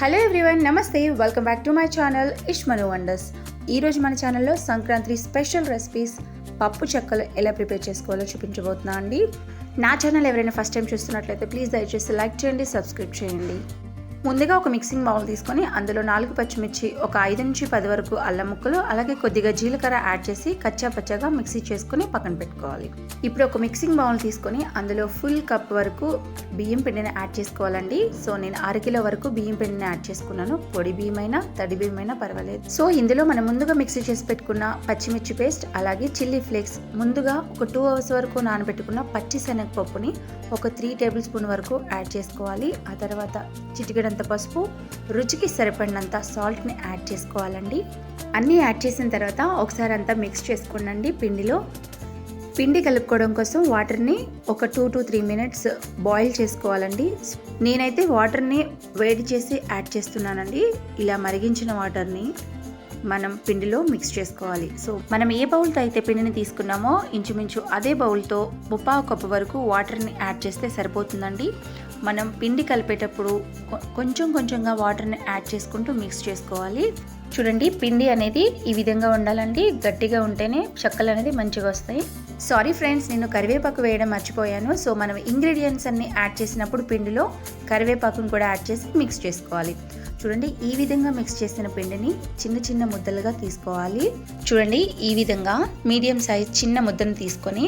Hello everyone, నమస్తే. Welcome back to my channel ఇష్మను Wonders. ఈరోజు మన ఛానల్లో సంక్రాంతి స్పెషల్ రెసిపీస్ పప్పు చెక్కలు ఎలా ప్రిపేర్ చేసుకోవాలో చూపించబోతున్నా అండి. నా ఛానల్ ఎవరైనా ఫస్ట్ టైం చూస్తున్నట్లయితే ప్లీజ్ దయచేసి లైక్ చేయండి, సబ్స్క్రైబ్ చేయండి. ముందుగా ఒక మిక్సింగ్ బౌల్ తీసుకొని అందులో 4 పచ్చిమిర్చి, ఒక 5 నుంచి 10 వరకు అల్లం ముక్కలు, అలాగే కొద్దిగా జీలకర్ర యాడ్ చేసి కచ్చా పచ్చగా మిక్సీ చేసుకుని పక్కన పెట్టుకోవాలి. ఇప్పుడు ఒక మిక్సింగ్ బౌల్ తీసుకొని అందులో ఫుల్ కప్ వరకు బియ్యం పిండిని యాడ్ చేసుకోవాలండి. సో నేను 6 కిలో వరకు బియ్యం పిండిని యాడ్ చేసుకున్నాను. పొడి బియ్యమైనా తడి బియ్యమైనా పర్వాలేదు. సో ఇందులో మనం ముందుగా మిక్సీ చేసి పెట్టుకున్న పచ్చిమిర్చి పేస్ట్, అలాగే చిల్లీ ఫ్లేక్స్, ముందుగా ఒక 2 అవర్స్ వరకు నానబెట్టుకున్న పచ్చి శనగపప్పుని ఒక 3 టేబుల్ స్పూన్ వరకు యాడ్ చేసుకోవాలి. ఆ తర్వాత చిటికెడంత పసుపు, రుచికి సరిపడినంత సాల్ట్ని యాడ్ చేసుకోవాలండి. అన్నీ యాడ్ చేసిన తర్వాత ఒకసారి అంతా మిక్స్ చేసుకోండి. పిండి కలుపుకోవడం కోసం వాటర్ని ఒక 2 to 3 మినిట్స్ బాయిల్ చేసుకోవాలండి. నేనైతే వాటర్ని వేడి చేసి యాడ్ చేస్తున్నానండి. ఇలా మరిగించిన వాటర్ని మనం పిండిలో మిక్స్ చేసుకోవాలి. సో మనం ఏ బౌల్తో అయితే పిండిని తీసుకున్నామో ఇంచుమించు అదే బౌల్తో 1/2 కప్పు వరకు వాటర్ని యాడ్ చేస్తే సరిపోతుందండి. మనం పిండి కలిపేటప్పుడు కొంచెంగా వాటర్ని యాడ్ చేసుకుంటూ మిక్స్ చేసుకోవాలి. చూడండి, పిండి అనేది ఈ విధంగా ఉండాలండి. గట్టిగా ఉంటేనే చెక్కలు అనేది మంచిగా వస్తాయి. సారీ ఫ్రెండ్స్, నేను కరివేపాకు వేయడం మర్చిపోయాను. సో మనం ఇంగ్రీడియంట్స్ అన్ని యాడ్ చేసినప్పుడు పిండిలో కరివేపాకును కూడా యాడ్ చేసి మిక్స్ చేసుకోవాలి. చూడండి, ఈ విధంగా మిక్స్ చేసిన పిండిని చిన్న ముద్దలుగా తీసుకోవాలి. చూడండి, ఈ విధంగా మీడియం సైజ్ చిన్న ముద్దను తీసుకొని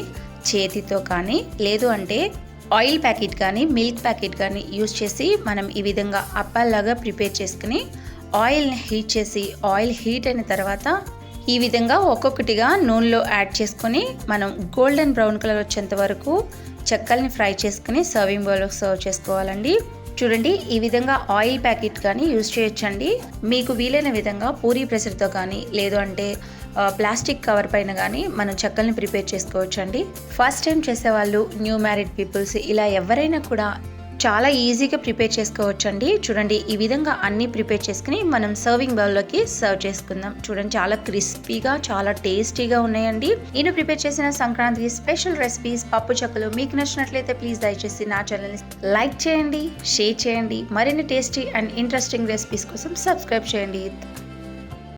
చేతితో కానీ లేదు అంటే ఆయిల్ ప్యాకెట్ కానీ మిల్క్ ప్యాకెట్ కానీ యూస్ చేసి మనం ఈ విధంగా అప్పాల్లాగా ప్రిపేర్ చేసుకుని ఆయిల్ని హీట్ చేసి, ఆయిల్ హీట్ అయిన తర్వాత ఈ విధంగా ఒక్కొక్కటిగా నూనెలో యాడ్ చేసుకొని మనం గోల్డెన్ బ్రౌన్ కలర్ వచ్చేంత వరకు చెక్కల్ని ఫ్రై చేసుకుని సర్వింగ్ బౌల్లో సర్వ్ చేసుకోవాలండి. చూడండి, ఈ విధంగా ఆయిల్ ప్యాకెట్ కానీ యూజ్ చేయొచ్చండి. మీకు వీలైన విధంగా పూరీ ప్రెషర్తో కానీ లేదు అంటే ప్లాస్టిక్ కవర్ పైన కానీ మనం చెక్కల్ని ప్రిపేర్ చేసుకోవచ్చండి. ఫస్ట్ టైం చేసేవాళ్ళు, న్యూ మ్యారీడ్ పీపుల్స్, ఇలా ఎవరైనా కూడా చాలా ఈజీగా ప్రిపేర్ చేసుకోవచ్చండి. చూడండి, ఈ విధంగా అన్నీ ప్రిపేర్ చేసుకుని మనం సర్వింగ్ బౌల్లోకి సర్వ్ చేసుకుందాం. చూడండి, చాలా క్రిస్పీగా చాలా టేస్టీగా ఉన్నాయండి. నేను ప్రిపేర్ చేసిన సంక్రాంతి స్పెషల్ రెసిపీస్ పప్పు చెక్కలు మీకు నచ్చినట్లయితే ప్లీజ్ దయచేసి నా ఛానల్ని లైక్ చేయండి, షేర్ చేయండి. మరిన్ని టేస్టీ అండ్ ఇంట్రెస్టింగ్ రెసిపీస్ కోసం సబ్స్క్రైబ్ చేయండి.